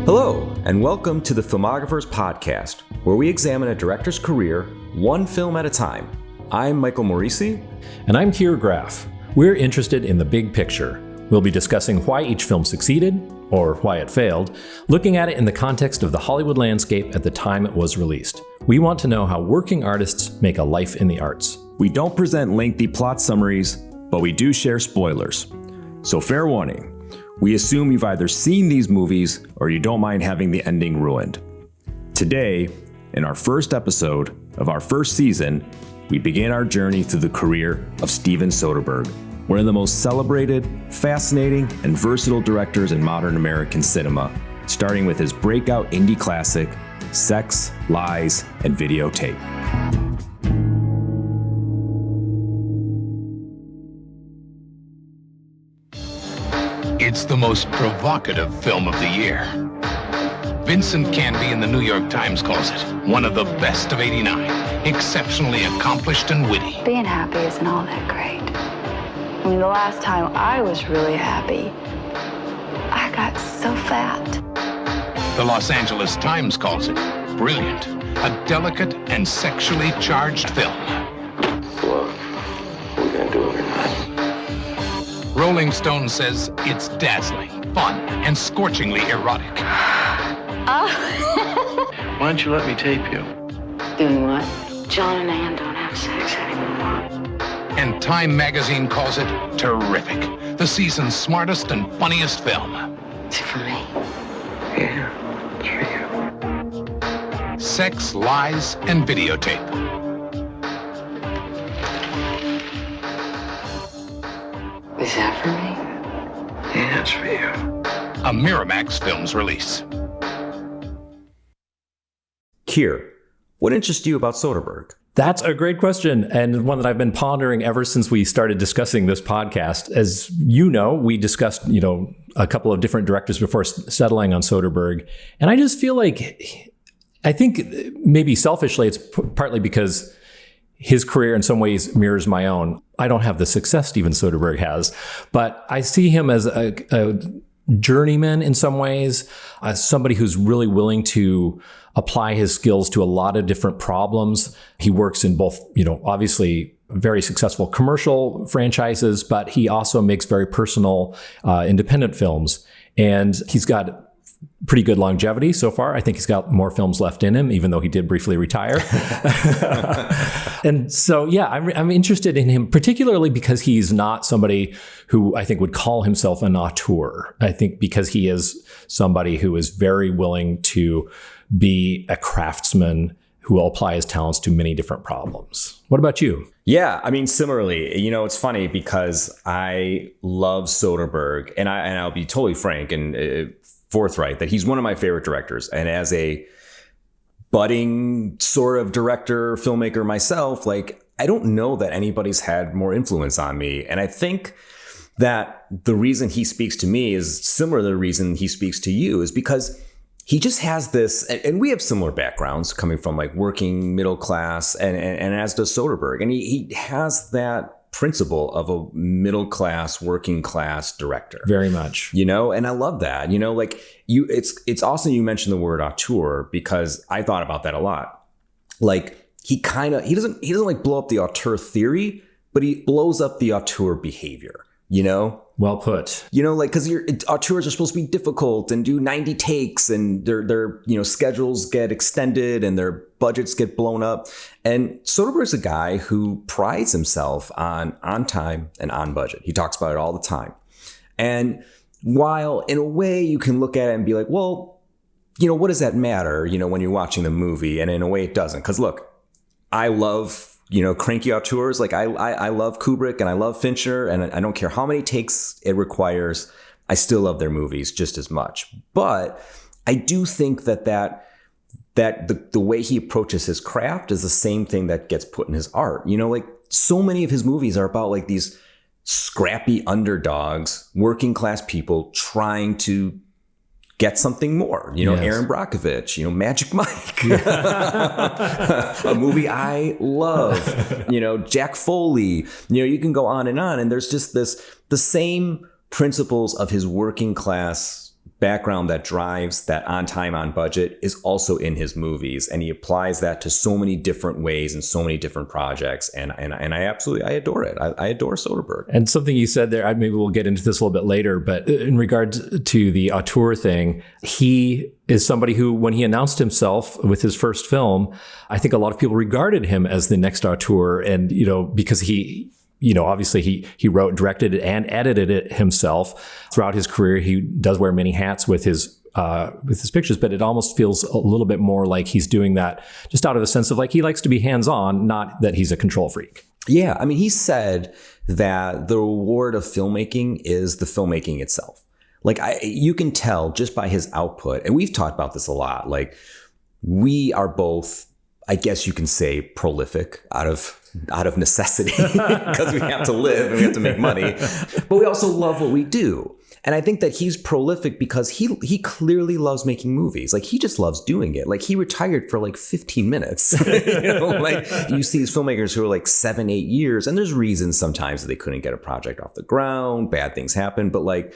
Hello, and welcome to the Filmographer's Podcast, where we examine a director's career one film at a time. I'm Michael Moreci. And I'm Keir Graff. We're interested in the big picture. We'll be discussing why each film succeeded, or why it failed, looking at it in the context of the Hollywood landscape at the time it was released. We want to know how working artists make a life in the arts. We don't present lengthy plot summaries, but we do share spoilers. So fair warning, we assume you've either seen these movies or you don't mind having the ending ruined. Today, in our first episode of our first season, we begin our journey through the career of Steven Soderbergh, one of the most celebrated, fascinating, and versatile directors in modern American cinema, starting with his breakout indie classic, Sex, Lies, and Videotape. It's the most provocative film of the year. Vincent Canby in the New York Times calls it one of the best of '89, exceptionally accomplished and witty. Being happy isn't all that great. I mean, the last time I was really happy, I got so fat. The Los Angeles Times calls it brilliant, a delicate and sexually charged film. Look, we're gonna do it or not. Rolling Stone says it's dazzling, fun, and scorchingly erotic. Why don't you let me tape you? Doing what? John and Ann don't have sex anymore. And Time magazine calls it terrific, the season's smartest and funniest film. Is it for me? Yeah, it's for you. Sex, Lies, and Videotape. Is that for me? Yeah, it's for you. A Miramax Films release. Keir, what interests you about Soderbergh? That's a great question, and one that I've been pondering ever since we started discussing this podcast. As you know, we discussed, a couple of different directors before settling on Soderbergh, and I just feel like, I think maybe selfishly, it's partly because his career in some ways mirrors my own. I don't have the success Steven Soderbergh has, but I see him as a journeyman in some ways, as somebody who's really willing to apply his skills to a lot of different problems. He works in both, obviously very successful commercial franchises, but he also makes very personal, independent films. And he's got pretty good longevity so far. I think he's got more films left in him, even though he did briefly retire. And so, yeah, I'm interested in him, particularly because he's not somebody who I think would call himself an auteur. I think because he is somebody who is very willing to be a craftsman who will apply his talents to many different problems. What about you? Yeah, similarly, it's funny because I love Soderbergh, and I'll be totally frank and forthright that he's one of my favorite directors. And as a budding sort of director, filmmaker myself, I don't know that anybody's had more influence on me. And I think that the reason he speaks to me is similar to the reason he speaks to you, is because he just has this, and we have similar backgrounds coming from working middle class, and as does Soderbergh. And he has that principle of a middle class, working class director. Very much. And I love that. It's awesome you mentioned the word auteur, because I thought about that a lot. He doesn't blow up the auteur theory, but he blows up the auteur behavior, Well put. Because auteurs are supposed to be difficult and do 90 takes, and their schedules get extended and their budgets get blown up. And Soderbergh's a guy who prides himself on time and on budget. He talks about it all the time. And while in a way you can look at it and be like, well, what does that matter, when you're watching the movie? And in a way it doesn't. Because look, I love cranky auteurs. I love Kubrick and I love Fincher, and I don't care how many takes it requires. I still love their movies just as much. But I do think that the way he approaches his craft is the same thing that gets put in his art. So many of his movies are about these scrappy underdogs, working class people trying to get something more, Yes. Aaron Brockovich, Magic Mike, a movie I love, Jack Foley, you can go on. And there's just the same principles of his working class background that drives that on time, on budget is also in his movies. And he applies that to so many different ways and so many different projects. And I adore it. I adore Soderbergh. And something you said there, maybe we'll get into this a little bit later, but in regards to the auteur thing, he is somebody who, when he announced himself with his first film, I think a lot of people regarded him as the next auteur. And, because he, obviously he wrote, directed, and edited it himself throughout his career. He does wear many hats with his pictures, but it almost feels a little bit more like he's doing that just out of a sense of like he likes to be hands-on, not that he's a control freak. Yeah, I mean, he said that the reward of filmmaking is the filmmaking itself. Like you can tell just by his output, and we've talked about this a lot. Like we are both, I guess you can say, prolific out of necessity because we have to live and we have to make money, but we also love what we do. And I think that he's prolific because he clearly loves making movies. Like he just loves doing it. Like he retired for like 15 minutes. Like you see these filmmakers who are like 7-8 years, and there's reasons sometimes that they couldn't get a project off the ground, bad things happen, but like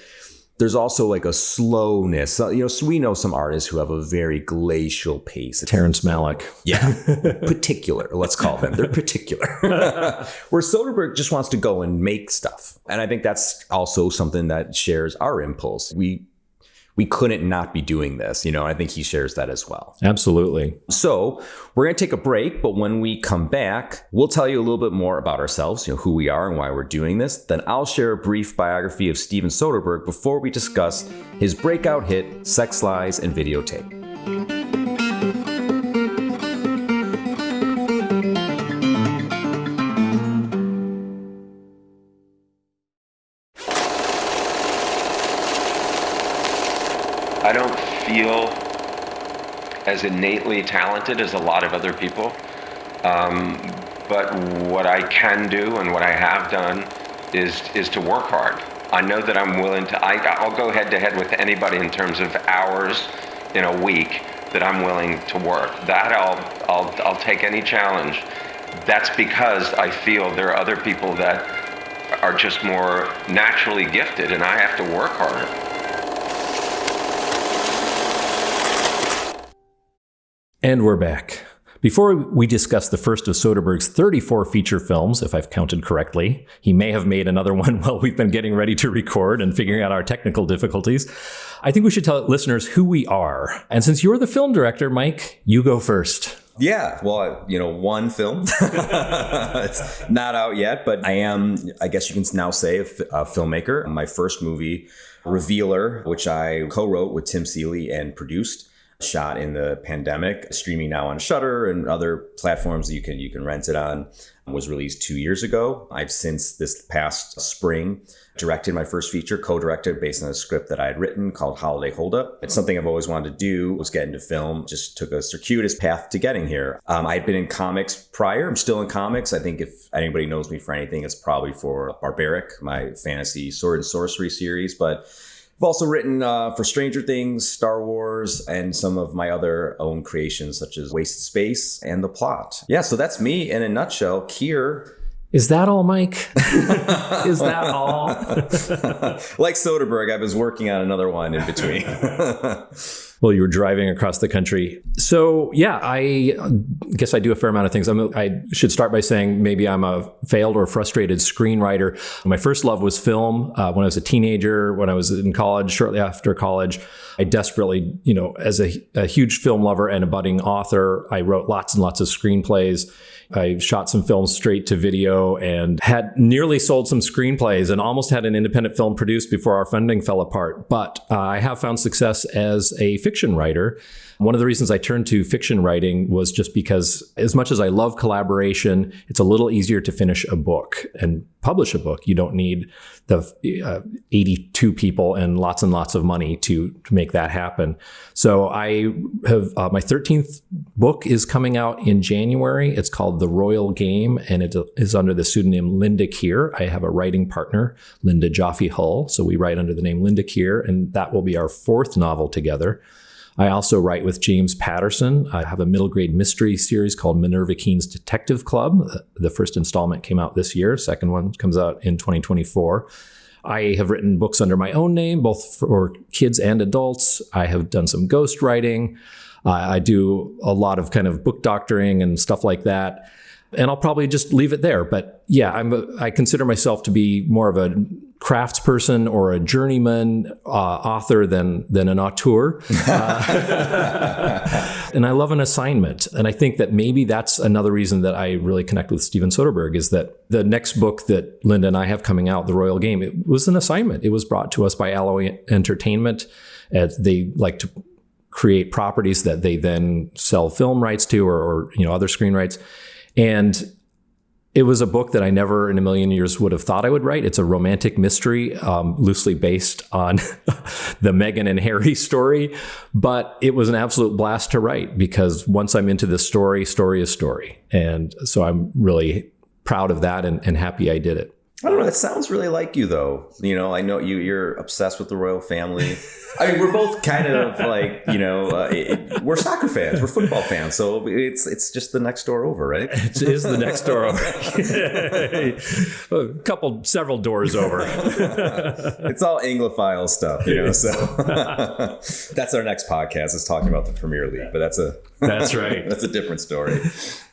there's also like a slowness. So we know some artists who have a very glacial pace. Terrence Malick. Yeah. Particular, let's call them. They're particular. Where Soderbergh just wants to go and make stuff. And I think that's also something that shares our impulse. We couldn't not be doing this. I think he shares that as well. Absolutely. So we're going to take a break, but when we come back, we'll tell you a little bit more about ourselves, who we are and why we're doing this. Then I'll share a brief biography of Steven Soderbergh before we discuss his breakout hit, Sex, Lies, and Videotape. I don't feel as innately talented as a lot of other people, but what I can do and what I have done is to work hard. I know that I'm willing to, I'll go head to head with anybody in terms of hours in a week that I'm willing to work. That I'll take any challenge. That's because I feel there are other people that are just more naturally gifted and I have to work harder. And we're back. Before we discuss the first of Soderbergh's 34 feature films, if I've counted correctly, he may have made another one while we've been getting ready to record and figuring out our technical difficulties, I think we should tell listeners who we are. And since you're the film director, Mike, you go first. Yeah, well, one film. It's not out yet, but I am, I guess you can now say, a filmmaker. My first movie, Revealer, which I co-wrote with Tim Seeley and produced, shot in the pandemic, streaming now on Shudder and other platforms that you can rent it on, was released 2 years ago. I've since this past spring directed my first feature, co-directed based on a script that I had written called Holiday Holdup. It's something I've always wanted to do, was get into film, just took a circuitous path to getting here. I had been in comics prior. I'm still in comics. I think if anybody knows me for anything, it's probably for Barbaric, my fantasy sword and sorcery series, but I've also written for Stranger Things, Star Wars, and some of my other own creations, such as Wasted Space and The Plot. Yeah, so that's me in a nutshell. Keir. Is that all, Mike? Is that all? Like Soderbergh, I was working on another one in between. Well, you were driving across the country. So, yeah, I guess I do a fair amount of things. I should start by saying maybe I'm a failed or frustrated screenwriter. My first love was film. When I was a teenager, when I was in college, shortly after college, I desperately, as a huge film lover and a budding author, I wrote lots and lots of screenplays. I shot some films straight to video and had nearly sold some screenplays and almost had an independent film produced before our funding fell apart. But I have found success as a fiction writer. One of the reasons I turned to fiction writing was just because as much as I love collaboration, it's a little easier to finish a book and publish a book. You don't need the 82 people and lots of money to make that happen. So I have my 13th book is coming out in January. It's called The Royal Game, and it is under the pseudonym Linda Keir. I have a writing partner, Linda Jaffe Hull. So we write under the name Linda Keir, and that will be our 4th novel together. I also write with James Patterson. I have a middle grade mystery series called Minerva Keen's Detective Club. The first installment came out this year. Second one comes out in 2024. I have written books under my own name, both for kids and adults. I have done some ghostwriting. I do a lot of kind of book doctoring and stuff like that. And I'll probably just leave it there. But yeah, I consider myself to be more of a craftsperson or a journeyman author than an auteur. And I love an assignment. And I think that maybe that's another reason that I really connect with Steven Soderbergh, is that the next book that Linda and I have coming out, The Royal Game, it was an assignment. It was brought to us by Alloy Entertainment. They like to create properties that they then sell film rights to or other screen rights. And it was a book that I never in a million years would have thought I would write. It's a romantic mystery, loosely based on the Meghan and Harry story. But it was an absolute blast to write, because once I'm into this story is story. And so I'm really proud of that and happy I did it. I don't know. That sounds really like you, though. I know you're obsessed with the royal family. I mean, we're both kind of like, we're soccer fans, we're football fans. So it's just the next door over, right? It is the next door over. Several doors over. It's all Anglophile stuff, so that's our next podcast, is talking about the Premier League. But that's right. That's a different story.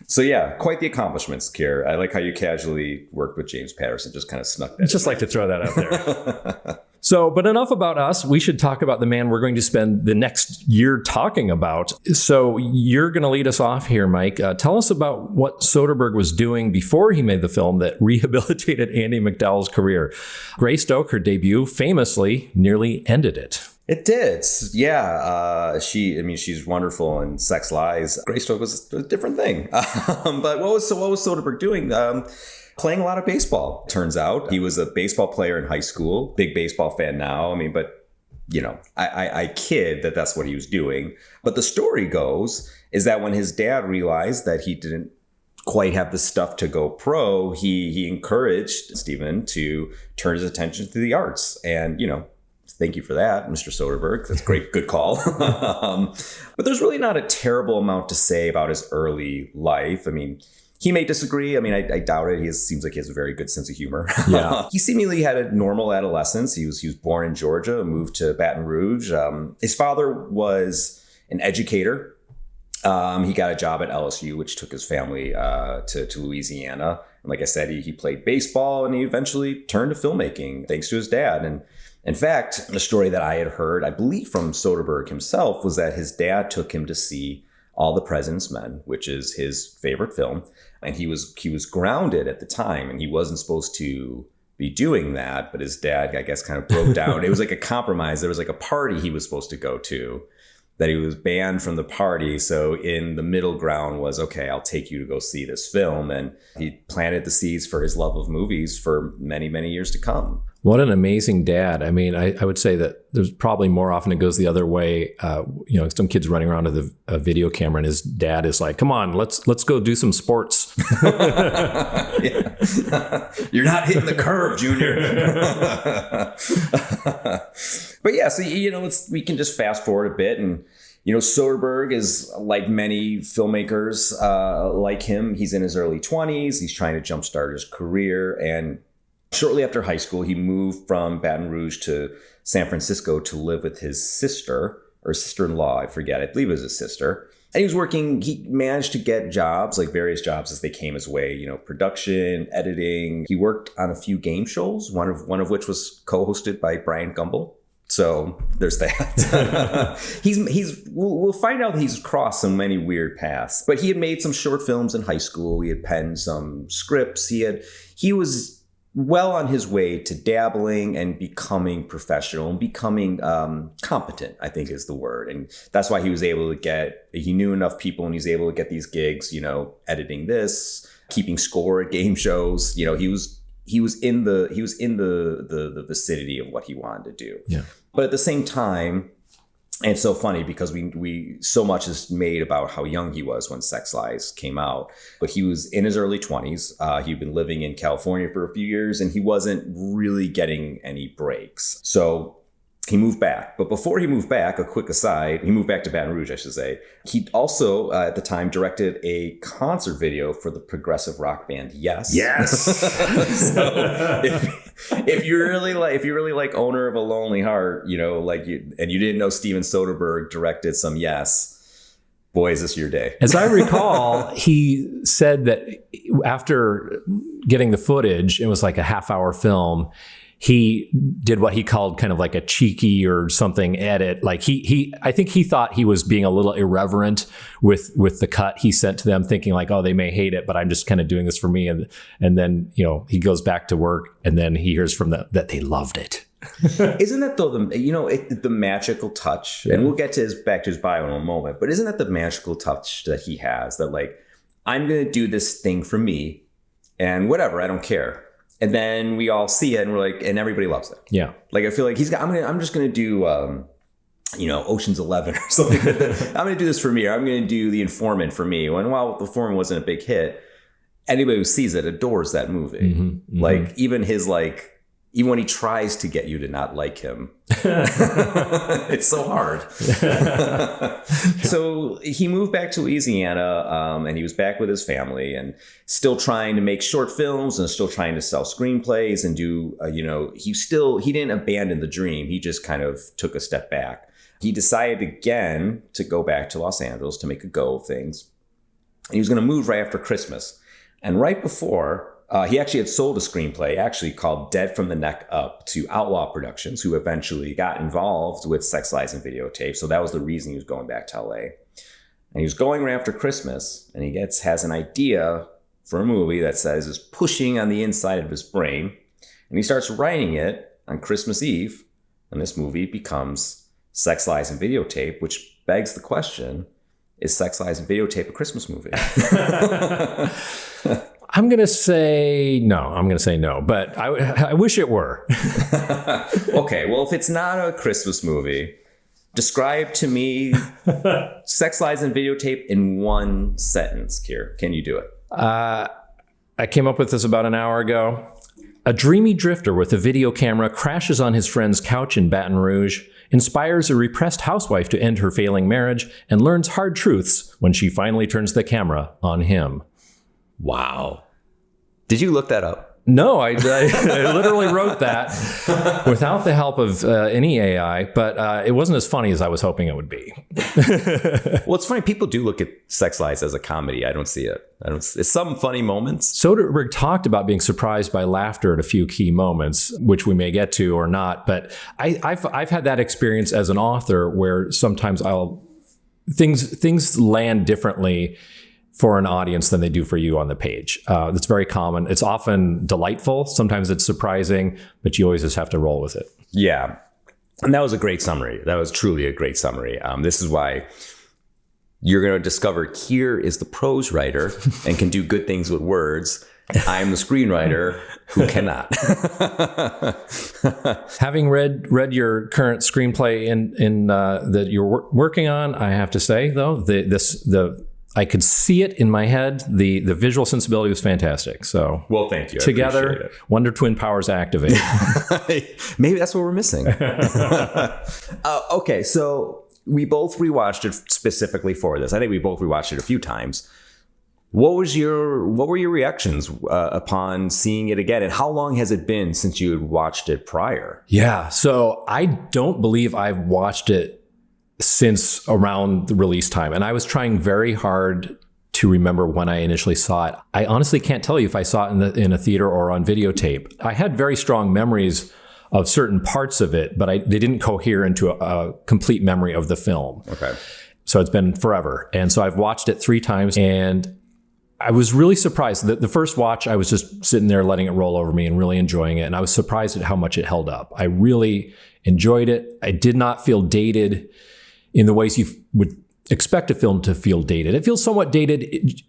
So yeah, quite the accomplishments, Keir. I like how you casually worked with James Patterson, just kind of snuck that. Just like to throw that out there. So, but enough about us. We should talk about the man we're going to spend the next year talking about. So you're going to lead us off here, Mike. Tell us about what Soderbergh was doing before he made the film that rehabilitated Andie MacDowell's career. Greystoke, her debut, famously nearly ended it. It did. Yeah. She's wonderful in Sex Lies. Greystoke was a different thing. But what was Soderbergh doing? Playing a lot of baseball, turns out. He was a baseball player in high school. Big baseball fan now. But I kid that that's what he was doing. But the story goes is that when his dad realized that he didn't quite have the stuff to go pro, he encouraged Steven to turn his attention to the arts. And, thank you for that, Mr. Soderbergh. That's great. Good call. But there's really not a terrible amount to say about his early life. I mean, he may disagree. I mean, I doubt it. He seems like he has a very good sense of humor. Yeah. He seemingly had a normal adolescence. He was born in Georgia, moved to Baton Rouge. His father was an educator. He got a job at LSU, which took his family to Louisiana. And like I said, he played baseball, and he eventually turned to filmmaking thanks to his dad. And in fact, the story that I had heard, I believe from Soderbergh himself, was that his dad took him to see All the President's Men, which is his favorite film. And he was grounded at the time, and he wasn't supposed to be doing that. But his dad, I guess, kind of broke down. It was like a compromise. There was like a party he was supposed to go to that he was banned from the party. So in the middle ground was, okay, I'll take you to go see this film. And he planted the seeds for his love of movies for many, many years to come. What an amazing dad. I mean, I would say that there's probably more often it goes the other way. Some kids running around with a video camera, and his dad is like, come on, let's go do some sports. Yeah. You're not hitting the curve, Junior. But yeah, so, we can just fast forward a bit. And, Soderbergh is like many filmmakers like him. He's in his early 20s. He's trying to jumpstart his career. And shortly after high school, he moved from Baton Rouge to San Francisco to live with his sister or sister-in-law. I forget. I believe it was his sister. And he was working. He managed to get jobs, like various jobs as they came his way, production, editing. He worked on a few game shows, one of which was co-hosted by Brian Gumbel. So there's that. We'll find out he's crossed so many weird paths. But he had made some short films in high school. He had penned some scripts. He was well on his way to dabbling and becoming professional and becoming competent, I think is the word. And that's why he was able to he knew enough people, and he's able to get these gigs, editing this, keeping score at game shows. He was in the vicinity of what he wanted to do. Yeah. But at the same time, and it's so funny because we so much is made about how young he was when Sex Lies came out, but he was in his early 20s. He'd been living in California for a few years, and he wasn't really getting any breaks. So he moved back. But before he moved back, a quick aside, he moved back to Baton Rouge, I should say. He also, at the time, directed a concert video for the progressive rock band Yes. Yes. So if you really like Owner of a Lonely Heart, you know, like you didn't know Steven Soderbergh directed some Yes, boy, is this your day. As I recall, he said that after getting the footage, it was like a half-hour film, he did what he called kind of like a cheeky or something edit. Like I think he thought he was being a little irreverent with the cut he sent to them, thinking like, oh, they may hate it, but I'm just kind of doing this for me. And then, you know, he goes back to work and then he hears from them that they loved it. Isn't that though the magical touch? And we'll get to back to his bio in a moment, but isn't that the magical touch that he has, that like, I'm going to do this thing for me and whatever, I don't care. And then we all see it and we're like, and everybody loves it. Yeah. Like, I feel like I'm just going to do, Ocean's 11 or something. I'm going to do this for me, or I'm going to do The Informant for me. And while The Informant wasn't a big hit, anybody who sees it adores that movie. Mm-hmm. Like even when he tries to get you to not like him, it's so hard. So he moved back to Louisiana, and he was back with his family and still trying to make short films and still trying to sell screenplays and do, he didn't abandon the dream. He just kind of took a step back. He decided again to go back to Los Angeles to make a go of things. And he was going to move right after Christmas. And right before, he actually had sold a screenplay actually called Dead from the Neck Up to Outlaw Productions, who eventually got involved with Sex, Lies, and Videotape. So that was the reason he was going back to LA. And he was going right after Christmas, and he has an idea for a movie that says is pushing on the inside of his brain. And he starts writing it on Christmas Eve, and this movie becomes Sex, Lies, and Videotape, which begs the question, is Sex, Lies, and Videotape a Christmas movie? I'm going to say no, but I wish it were. Okay, well, if it's not a Christmas movie, describe to me Sex, Lies, and Videotape in one sentence, Keir. Can you do it? I came up with this about an hour ago. A dreamy drifter with a video camera crashes on his friend's couch in Baton Rouge, inspires a repressed housewife to end her failing marriage, and learns hard truths when she finally turns the camera on him. Wow. Did you look that up? No, I literally wrote that without the help of any AI, but it wasn't as funny as I was hoping it would be. Well, it's funny. People do look at Sex, Lies as a comedy. I don't see it. It's some funny moments. Soderbergh talked about being surprised by laughter at a few key moments, which we may get to or not. But I've had that experience as an author where sometimes things land differently for an audience than they do for you on the page. That's very common. It's often delightful. Sometimes it's surprising, but you always just have to roll with it. Yeah. And that was a great summary. That was truly a great summary. This is why you're going to discover Keir is the prose writer and can do good things with words. I'm the screenwriter who cannot. Having read your current screenplay in that you're working on, I have to say, though, I could see it in my head. The visual sensibility was fantastic. So, well, thank you. Together, Wonder Twin powers activate. Maybe that's what we're missing. Okay, so we both rewatched it specifically for this. I think we both rewatched it a few times. What were your reactions upon seeing it again, and how long has it been since you had watched it prior? Yeah, so I don't believe I've watched it since around the release time. And I was trying very hard to remember when I initially saw it. I honestly can't tell you if I saw it in a theater or on videotape. I had very strong memories of certain parts of it, but they didn't cohere into a complete memory of the film. Okay. So it's been forever. And so I've watched it 3 times, and I was really surprised. The first watch, I was just sitting there letting it roll over me and really enjoying it. And I was surprised at how much it held up. I really enjoyed it. I did not feel dated in the ways you would expect a film to feel dated. It feels somewhat dated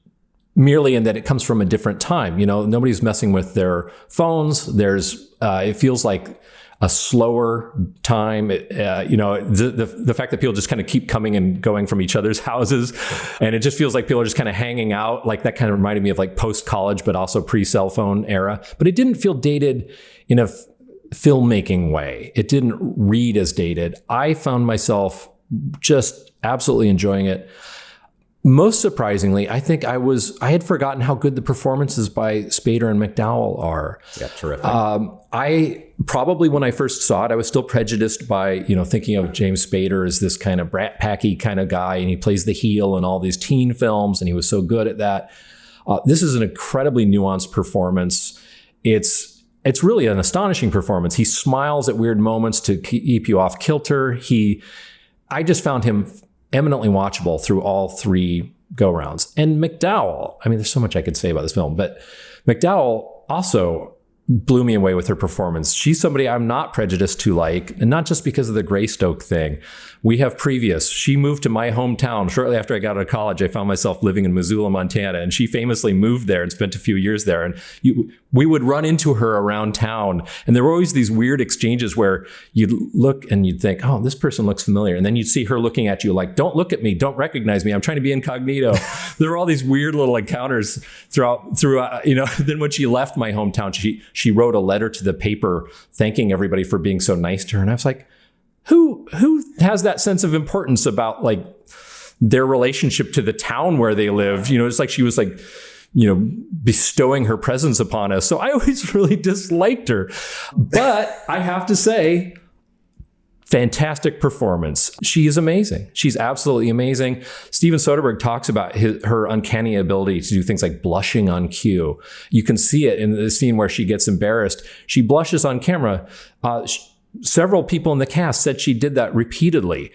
merely in that it comes from a different time. You know, nobody's messing with their phones. It feels like a slower time. The fact that people just kind of keep coming and going from each other's houses, and it just feels like people are just kind of hanging out. Like that kind of reminded me of like post-college, but also pre-cell phone era. But it didn't feel dated in a filmmaking way. It didn't read as dated. I found myself just absolutely enjoying it. most surprisingly, I think I had forgotten how good the performances by Spader and McDowell are. Yeah, terrific. I probably, when I first saw it, I was still prejudiced by, thinking of James Spader as this kind of brat packy kind of guy, and he plays the heel in all these teen films, and he was so good at that. This is an incredibly nuanced performance. It's really an astonishing performance. He smiles at weird moments to keep you off kilter. I just found him eminently watchable through all three go-rounds. And McDowell, I mean, there's so much I could say about this film, but McDowell also blew me away with her performance. She's somebody I'm not prejudiced to like, and not just because of the Greystoke thing. We have previous. She moved to my hometown shortly after I got out of college. I found myself living in Missoula, Montana, and she famously moved there and spent a few years there. And we would run into her around town, and there were always these weird exchanges where you'd look and you'd think, oh, this person looks familiar. And then you'd see her looking at you like, don't look at me, don't recognize me, I'm trying to be incognito. There were all these weird little encounters throughout, Then when she left my hometown, she wrote a letter to the paper thanking everybody for being so nice to her. And I was like, who has that sense of importance about like their relationship to the town where they live? It's like she was like, bestowing her presence upon us. So I always really disliked her. But I have to say, fantastic performance. She is amazing. She's absolutely amazing. Steven Soderbergh talks about her uncanny ability to do things like blushing on cue. You can see it in the scene where she gets embarrassed. She blushes on camera. Several people in the cast said she did that repeatedly,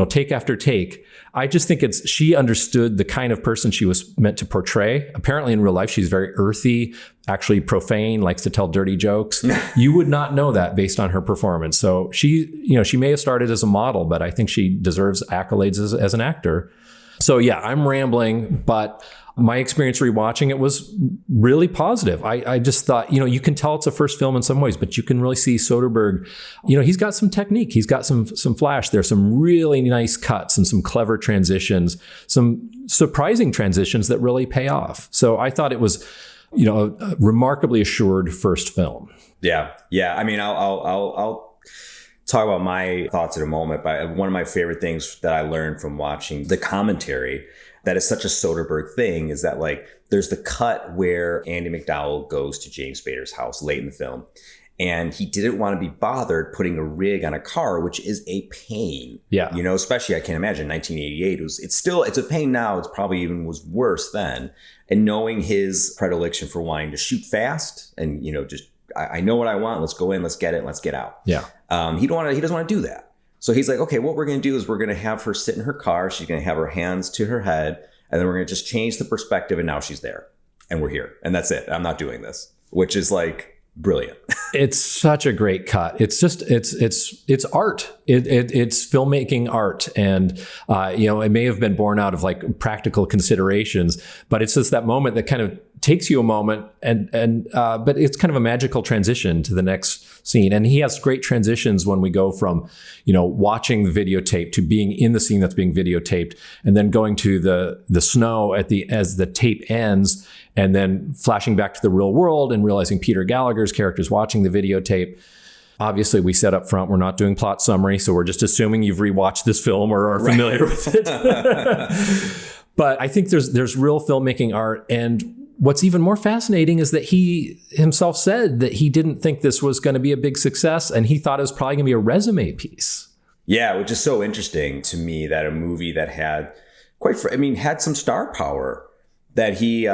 take after take. I just think she understood the kind of person she was meant to portray. Apparently in real life, she's very earthy, actually profane, likes to tell dirty jokes. You would not know that based on her performance. So she may have started as a model, but I think she deserves accolades as an actor. So yeah, I'm rambling, but my experience rewatching it was really positive. I just thought, you can tell it's a first film in some ways, but you can really see Soderbergh, he's got some technique. He's got some flash. There's some really nice cuts and some clever transitions, some surprising transitions that really pay off. So I thought it was, a remarkably assured first film. Yeah. I mean, I'll talk about my thoughts in a moment, but one of my favorite things that I learned from watching the commentary that is such a Soderbergh thing is that like there's the cut where Andy McDowell goes to James Spader's house late in the film, and he didn't want to be bothered putting a rig on a car, which is a pain. Yeah, especially I can't imagine 1988. It's a pain now. It's probably even was worse then. And knowing his predilection for wanting to shoot fast and just I know what I want. Let's go in. Let's get it. Let's get out. Yeah. He doesn't want to do that. So he's like, okay, what we're going to do is we're going to have her sit in her car. She's going to have her hands to her head. And then we're going to just change the perspective. And now she's there and we're here. And that's it. I'm not doing this, which is like brilliant. It's such a great cut. It's just, it's art. It's filmmaking art. And, it may have been born out of like practical considerations, but it's just that moment that kind of takes you a moment but it's kind of a magical transition to the next scene. And he has great transitions when we go from, watching the videotape to being in the scene that's being videotaped, and then going to the snow as the tape ends, and then flashing back to the real world and realizing Peter Gallagher's character is watching the videotape. Obviously, we said up front, we're not doing plot summary, so we're just assuming you've rewatched this film or are familiar with it. But I think there's real filmmaking art. And what's even more fascinating is that he himself said that he didn't think this was going to be a big success, and he thought it was probably going to be a resume piece. Yeah, which is so interesting to me that a movie that had had some star power, that he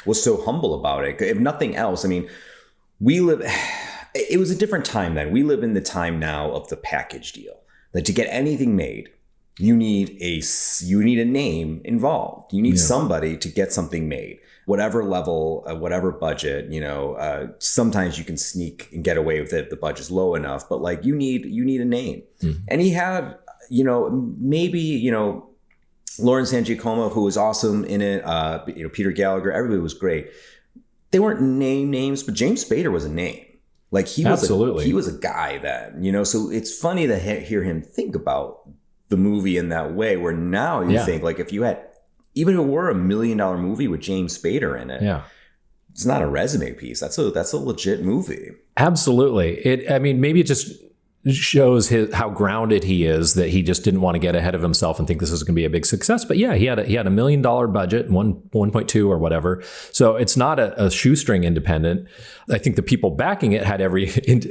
was so humble about it. If nothing else, it was a different time then. We live in the time now of the package deal. That to get anything made, you need a name involved. You need somebody to get something made. Whatever level, whatever budget, sometimes you can sneak and get away with it if the budget's low enough, but like you need a name. Mm-hmm. And he had, maybe, Lauren San Giacomo, who was awesome in it, Peter Gallagher, everybody was great. They weren't names, but James Spader was a name. Like he was a guy then, so it's funny to hear him think about the movie in that way, where now you think like if you had, even if it were $1 million movie with James Spader in it, it's not a resume piece. That's a legit movie. Absolutely. Maybe it just shows how grounded he is, that he just didn't want to get ahead of himself and think this is going to be a big success. But yeah, he had $1 million budget, 1.2 or whatever. So it's not a shoestring independent. I think the people backing it had every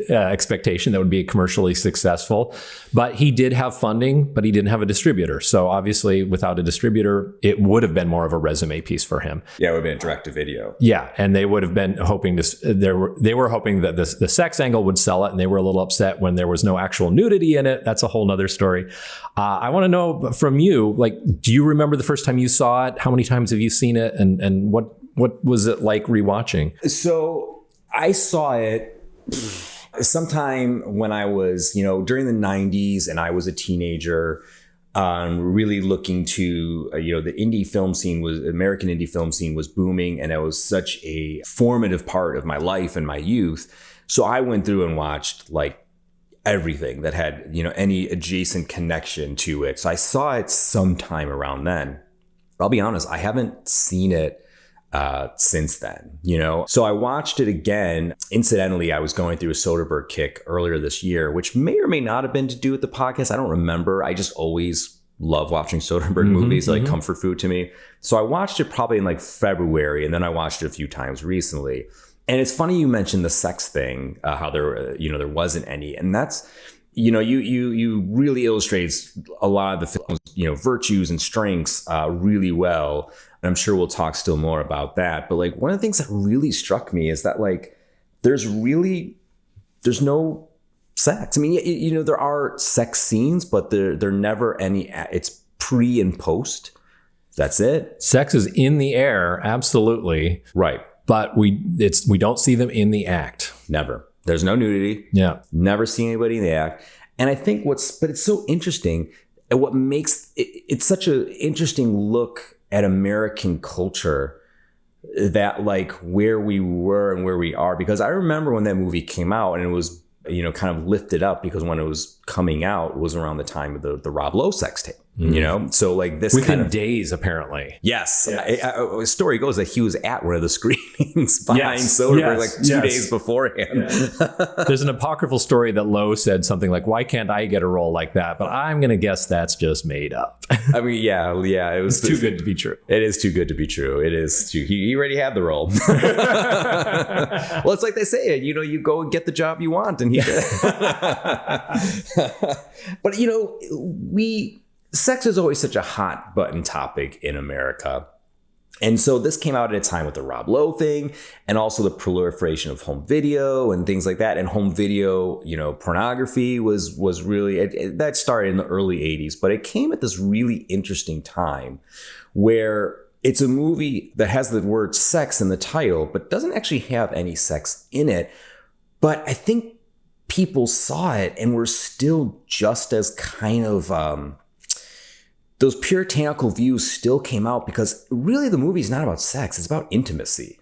expectation that would be commercially successful. But he did have funding, but he didn't have a distributor. So obviously, without a distributor, it would have been more of a resume piece for him. Yeah, it would have been a direct to video. Yeah, and they would have been hoping they were hoping that the sex angle would sell it, and they were a little upset when there was no actual nudity in it. That's a whole nother story. I want to know from you, like, do you remember the first time you saw it? How many times have you seen it? And what was it like rewatching? So I saw it sometime when I was, during the 90s, and I was a teenager, really looking to, the American indie film scene was booming, and it was such a formative part of my life and my youth. So I went through and watched like everything that had, any adjacent connection to it. So I saw it sometime around then. I'll be honest, I haven't seen it since then, So I watched it again. Incidentally, I was going through a Soderbergh kick earlier this year, which may or may not have been to do with the podcast. I don't remember. I just always love watching Soderbergh movies, like comfort food to me. So I watched it probably in like February, and then I watched it a few times recently. And it's funny you mentioned the sex thing, how there wasn't any, and that's, you really illustrates a lot of the film's, virtues and strengths really well. And I'm sure we'll talk still more about that. But like one of the things that really struck me is that like there's no sex. I mean, there are sex scenes, but they're never any. It's pre and post. That's it. Sex is in the air, absolutely. Right. But we don't see them in the act. Never. There's no nudity. Yeah. Never see anybody in the act. And I think but it's so interesting, and what makes it's such an interesting look at American culture, that like where we were and where we are, because I remember when that movie came out, and it was, kind of lifted up because when it was coming out was around the time of the Rob Lowe sex tape. So like this within kind of days, apparently. Yes. A story goes that he was at one of the screenings behind Soderbergh like 2 days beforehand. There's an apocryphal story that Lowe said something like, "Why can't I get a role like that?" But I'm going to guess that's just made up. I mean, yeah. It was too good to be true. It is too good to be true. It is too. He already had the role. Well, it's like they say, you go and get the job you want, and he did. But sex is always such a hot button topic in America. And so this came out at a time with the Rob Lowe thing, and also the proliferation of home video and things like that. And home video, pornography was really, that started in the early 80s, but it came at this really interesting time where it's a movie that has the word sex in the title, but doesn't actually have any sex in it. But I think people saw it and were still just as kind of, those puritanical views still came out, because really the movie is not about sex, it's about intimacy.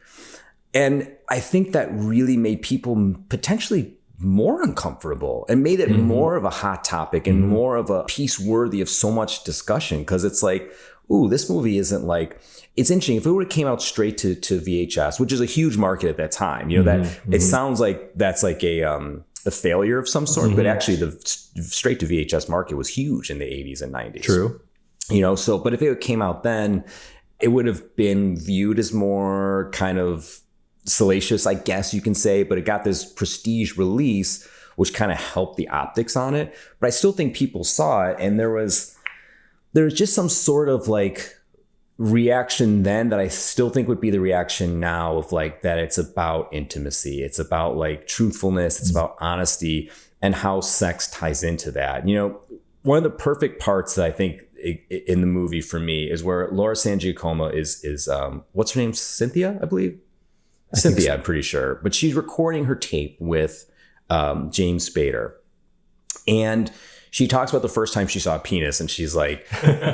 And I think that really made people potentially more uncomfortable and made it more of a hot topic and more of a piece worthy of so much discussion, because it's like, ooh, this movie isn't like, it's interesting. If it would have came out straight to VHS, which is a huge market at that time, that it sounds like that's like a failure of some sort, but actually the straight to VHS market was huge in the 80s and 90s. True. But if it came out then, it would have been viewed as more kind of salacious, I guess you can say, but it got this prestige release, which kind of helped the optics on it. But I still think people saw it, and there was just some sort of like reaction then that I still think would be the reaction now of like that it's about intimacy. It's about like truthfulness. It's about honesty and how sex ties into that. One of the perfect parts that I think in the movie for me is where Laura San Giacomo is what's her name? Cynthia, I believe. Cynthia, so. I'm pretty sure. But she's recording her tape with James Spader. And she talks about the first time she saw a penis, and she's like,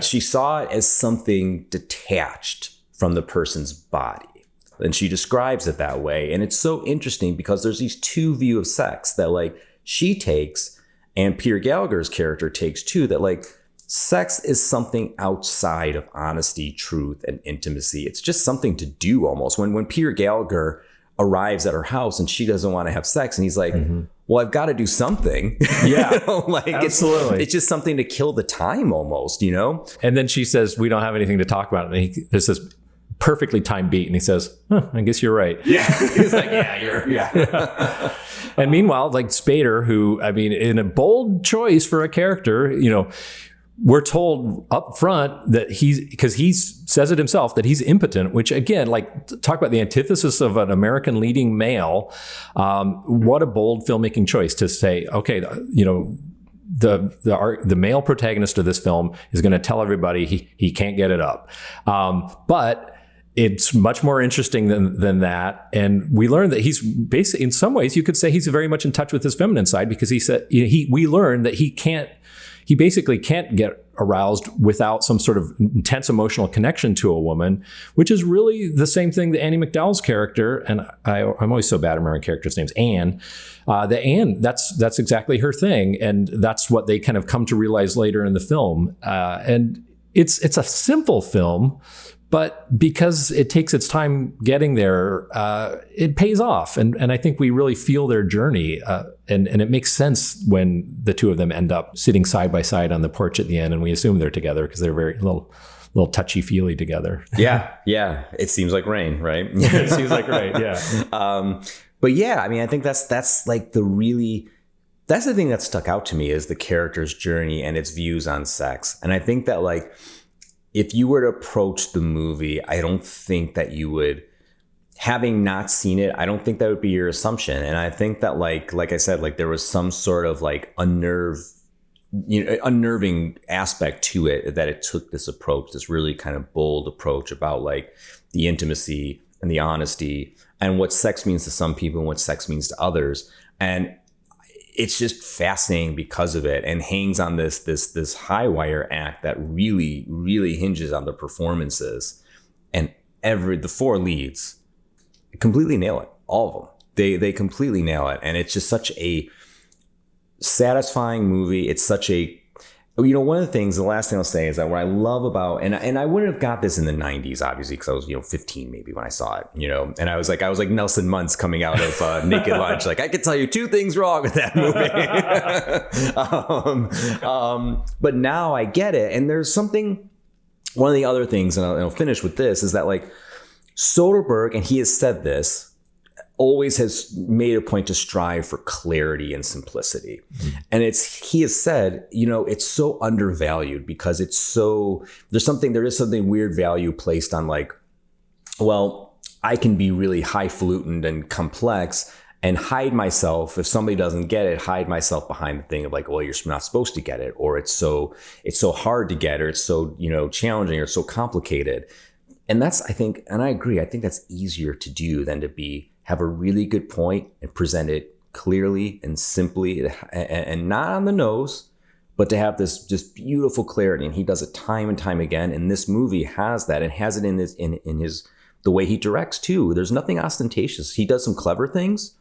she saw it as something detached from the person's body. And she describes it that way. And it's so interesting because there's these two views of sex that like she takes, and Peter Gallagher's character takes too, that like sex is something outside of honesty, truth, and intimacy. It's just something to do almost. When Peter Gallagher arrives at her house and she doesn't want to have sex, and he's like, well, I've got to do something. Yeah, You know, like absolutely. It's just something to kill the time almost, you know? And then she says, we don't have anything to talk about. And there's this perfectly timed beat. And he says, I guess you're right. Yeah. He's like, yeah. And meanwhile, like Spader, who, I mean, in a bold choice for a character, you know, we're told up front that because he says it himself, that he's impotent, which again, like talk about the antithesis of an American leading male. What a bold filmmaking choice to say, okay, you know, the male protagonist of this film is going to tell everybody he can't get it up. But it's much more interesting than that. And we learn that he's basically, in some ways, you could say he's very much in touch with his feminine side, because he said, we learn that he basically can't get aroused without some sort of intense emotional connection to a woman, which is really the same thing that Annie MacDowell's character, and I'm always so bad at remembering characters' names, Anne, that's exactly her thing. And that's what they kind of come to realize later in the film. And it's a simple film, but because it takes its time getting there, it pays off. And I think we really feel their journey. And it makes sense when the two of them end up sitting side by side on the porch at the end. And we assume they're together because they're very little touchy-feely together. Yeah. It seems like rain, right? It seems like rain, yeah. But yeah, I mean, I think that's like that's the thing that stuck out to me, is the character's journey and its views on sex. And I think that, like, if you were to approach the movie, I don't think that you would, having not seen it, I don't think that would be your assumption. And I think that like I said, like there was some sort of like unnerving aspect to it, that it took this approach, this really kind of bold approach about like the intimacy and the honesty and what sex means to some people and what sex means to others. And it's just fascinating because of it, and hangs on this high wire act that really, really hinges on the performances. And the four leads completely nail it. All of them. They completely nail it. And it's just such a satisfying movie. It's such a, you know, one of the things, the last thing I'll say is that what I love about, and I wouldn't have got this in the 90s, obviously, because I was, 15 maybe when I saw it, and I was like Nelson Muntz coming out of Naked Lunch. Like, I could tell you two things wrong with that movie. But now I get it. And there's something, one of the other things, and I'll finish with this, is that like Soderbergh, and he has said this, always has made a point to strive for clarity and simplicity. And he has said, it's so undervalued because there is something weird value placed on like, well, I can be really highfalutin and complex and hide myself. If somebody doesn't get it, hide myself behind the thing of like, well, you're not supposed to get it, or it's so hard to get, or it's so, challenging, or it's so complicated. And that's, I think, and I agree, I think that's easier to do than to have a really good point and present it clearly and simply and not on the nose, but to have this just beautiful clarity. And he does it time and time again. And this movie has that, and has it in the way he directs too. There's nothing ostentatious. He does some clever things,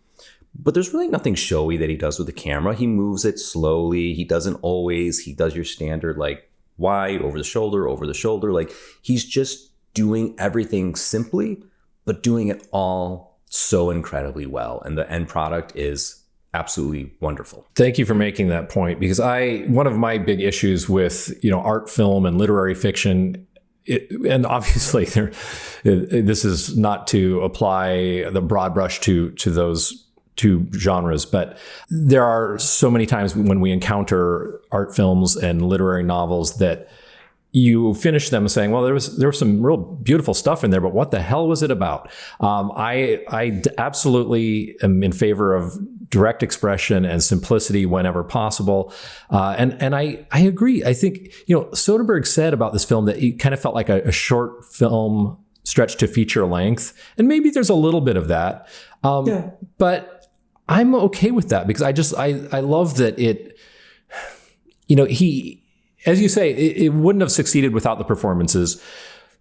but there's really nothing showy that he does with the camera. He moves it slowly. He does your standard, like wide, over the shoulder. Like he's just doing everything simply, but doing it all so incredibly well. And the end product is absolutely wonderful. Thank you for making that point, because one of my big issues with, art film and literary fiction, and obviously this is not to apply the broad brush to those two genres, but there are so many times when we encounter art films and literary novels that you finish them saying, well, there was some real beautiful stuff in there, but what the hell was it about? I absolutely am in favor of direct expression and simplicity whenever possible. And I agree. I think, Soderbergh said about this film that it kind of felt like a short film stretched to feature length. And maybe there's a little bit of that. But I'm okay with that, because I love that it, as you say, it wouldn't have succeeded without the performances.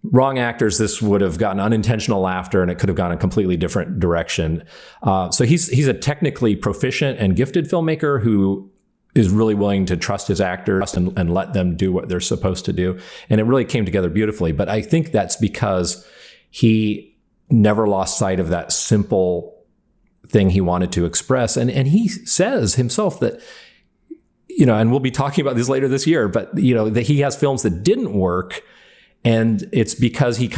Wrong actors, this would have gotten unintentional laughter, and it could have gone a completely different direction. So he's a technically proficient and gifted filmmaker who is really willing to trust his actors and let them do what they're supposed to do. And it really came together beautifully. But I think that's because he never lost sight of that simple thing he wanted to express. And he says himself that, and we'll be talking about this later this year, but, that he has films that didn't work. And it's because he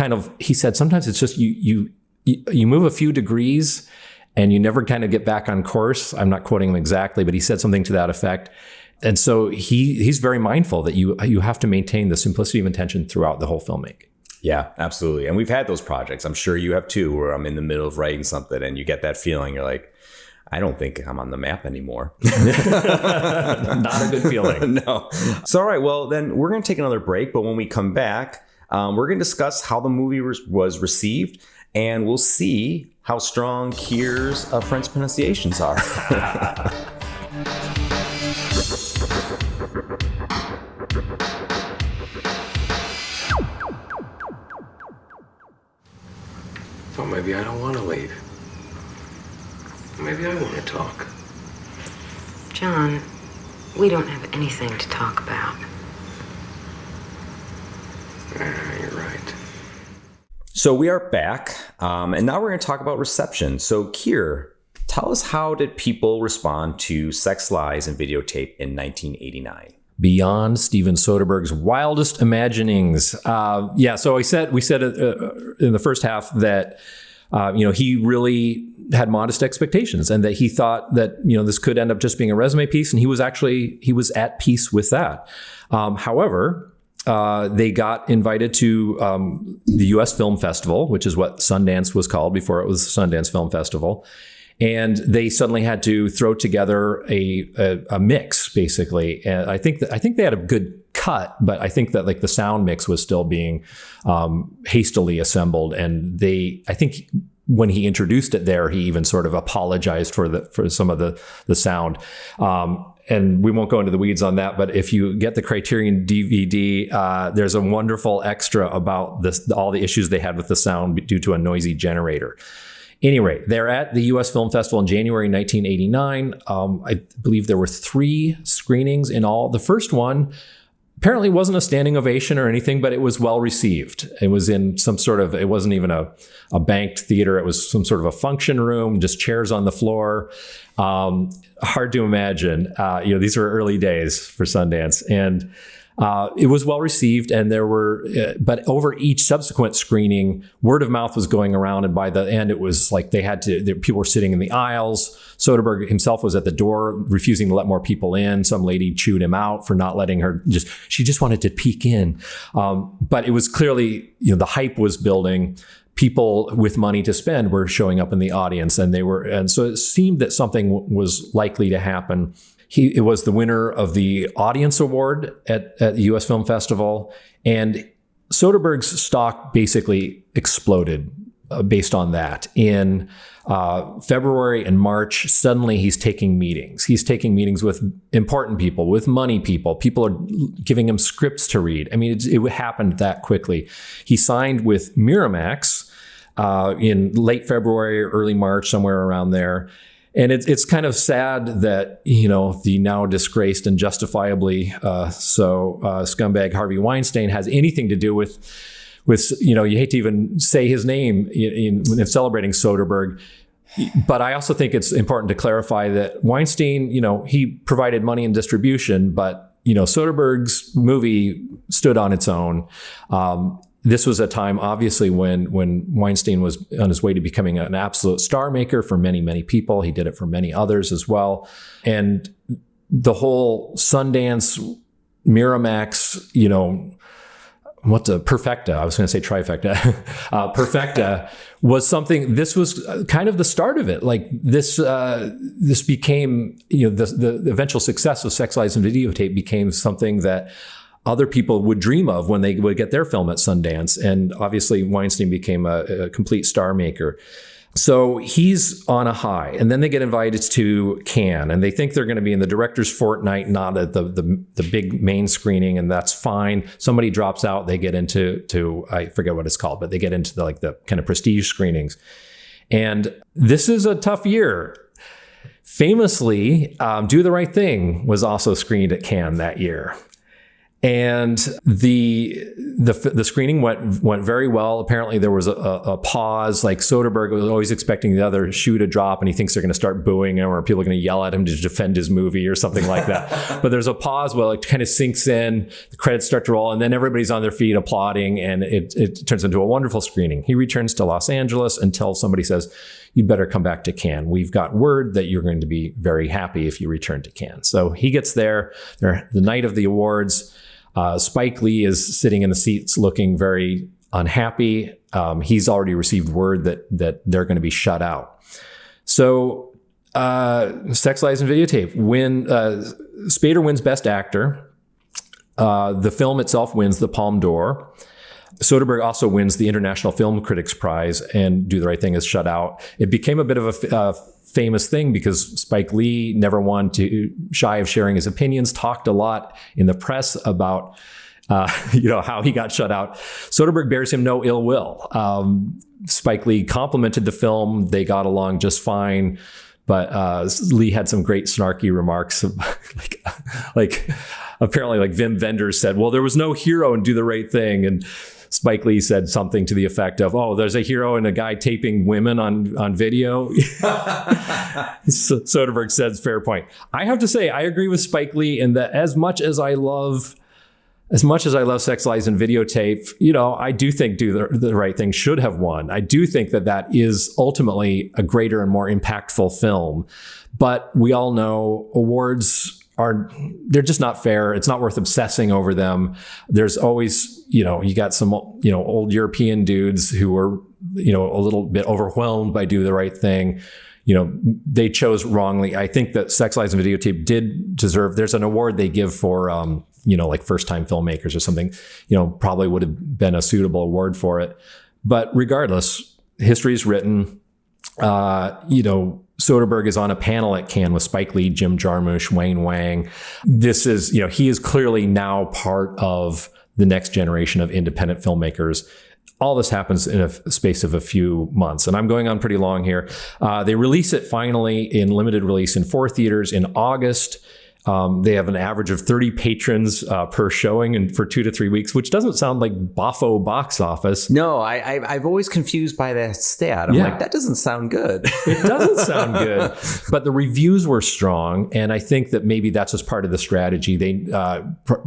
said, sometimes it's just you move a few degrees and you never kind of get back on course. I'm not quoting him exactly, but he said something to that effect. And so he's very mindful that you have to maintain the simplicity of intention throughout the whole filmmaking. Yeah, absolutely. And we've had those projects. I'm sure you have too, where I'm in the middle of writing something and you get that feeling. You're like, I don't think I'm on the map anymore. Not a good feeling. No. So, all right. Well, then we're going to take another break. But when we come back, we're going to discuss how the movie was received. And we'll see how strong Keir's French pronunciations are. Well, maybe I don't want to leave. Maybe I want to talk. John, we don't have anything to talk about. You're right. So we are back, and now we're going to talk about reception. So Keir, tell us, how did people respond to Sex, Lies, and Videotape in 1989? Beyond Steven Soderbergh's wildest imaginings. So we said in the first half that he really had modest expectations, and that he thought that this could end up just being a resume piece, and he was at peace with that. However, they got invited to the U.S. Film Festival, which is what Sundance was called before it was the Sundance Film Festival. And they suddenly had to throw together a mix, basically. And I think they had a good cut, but I think that the sound mix was still being hastily assembled. And I think when he introduced it there, he even sort of apologized for some of the sound. And we won't go into the weeds on that, but if you get the Criterion DVD, there's a wonderful extra about all the issues they had with the sound due to a noisy generator. Anyway, they're at the U.S. Film Festival in January 1989. I believe there were 3 screenings in all. The first one apparently wasn't a standing ovation or anything, but it was well received. It was in it wasn't even a banked theater. It was some sort of a function room, just chairs on the floor. Hard to imagine. These were early days for Sundance. And it was well received, and but over each subsequent screening, word of mouth was going around, and by the end, it was like people were sitting in the aisles. Soderbergh himself was at the door, refusing to let more people in. Some lady chewed him out for not letting her. She just wanted to peek in, but it was clearly, the hype was building. People with money to spend were showing up in the audience, and so it seemed that something was likely to happen. It was the winner of the Audience Award at the U.S. Film Festival, and Soderbergh's stock basically exploded based on that. In February and March, suddenly he's taking meetings. He's taking meetings with important people, with money people. People are giving him scripts to read. I mean, it happened that quickly. He signed with Miramax in late February, early March, somewhere around there. And it's kind of sad that, the now disgraced and justifiably scumbag Harvey Weinstein has anything to do with you hate to even say his name in celebrating Soderbergh. But I also think it's important to clarify that Weinstein, he provided money and distribution, but, Soderbergh's movie stood on its own. This was a time, obviously, when Weinstein was on his way to becoming an absolute star maker for many, many people. He did it for many others as well. And the whole Sundance, Miramax, perfecta. I was going to say trifecta. Perfecta was something. This was kind of the start of it. Like this became, the eventual success of Sex, Lies, and Videotape became something that other people would dream of when they would get their film at Sundance. And obviously Weinstein became a complete star maker. So he's on a high, and then they get invited to Cannes, and they think they're going to be in the director's fortnight, not at the big main screening, and that's fine. Somebody drops out, they get into I forget what it's called, but they get into the kind of prestige screenings. And this is a tough year. Famously, Do the Right Thing was also screened at Cannes that year. And the screening went very well. Apparently there was a pause. Like Soderbergh was always expecting the other shoe to drop, and he thinks they're going to start booing him, or people are going to yell at him to defend his movie or something like that. But there's a pause where it kind of sinks in, the credits start to roll, and then everybody's on their feet applauding, and it turns into a wonderful screening. He returns to Los Angeles until somebody says, "You better come back to Cannes. We've got word that you're going to be very happy if you return to Cannes." So he gets there. The night of the awards. Spike Lee is sitting in the seats looking very unhappy. He's already received word that they're going to be shut out. So Sex, Lies, and Videotape Spader wins Best Actor. The film itself wins the Palme d'Or. Soderbergh also wins the International Film Critics Prize, and Do the Right Thing is shut out. It became a bit of a famous thing because Spike Lee never wanted to shy of sharing his opinions, talked a lot in the press about how he got shut out. Soderbergh bears him no ill will. Spike Lee complimented the film. They got along just fine. But Lee had some great snarky remarks. like apparently like Wim Wenders said, well, there was no hero in Do the Right Thing. And Spike Lee said something to the effect of, "Oh, there's a hero and a guy taping women on video." Soderbergh says, "Fair point." I have to say, I agree with Spike Lee in that as much as I love Sex, Lies, and Videotape, I do think Do the Right Thing should have won. I do think that is ultimately a greater and more impactful film. But we all know awards they're just not fair. It's not worth obsessing over them. There's always, you got some, old European dudes who are, a little bit overwhelmed by Do the Right Thing. They chose wrongly. I think that Sex, Lies, and Videotape did deserve, there's an award they give for, like first time filmmakers or something, probably would have been a suitable award for it. But regardless, history's written, Soderbergh is on a panel at Cannes with Spike Lee, Jim Jarmusch, Wayne Wang. This is, he is clearly now part of the next generation of independent filmmakers. All this happens in a space of a few months, and I'm going on pretty long here. They release it finally in limited release in 4 theaters in August. They have an average of 30 patrons per showing and for 2 to 3 weeks, which doesn't sound like boffo box office. No, I've always confused by that stat. I'm like, that doesn't sound good. It doesn't sound good. But the reviews were strong, and I think that maybe that's just part of the strategy. They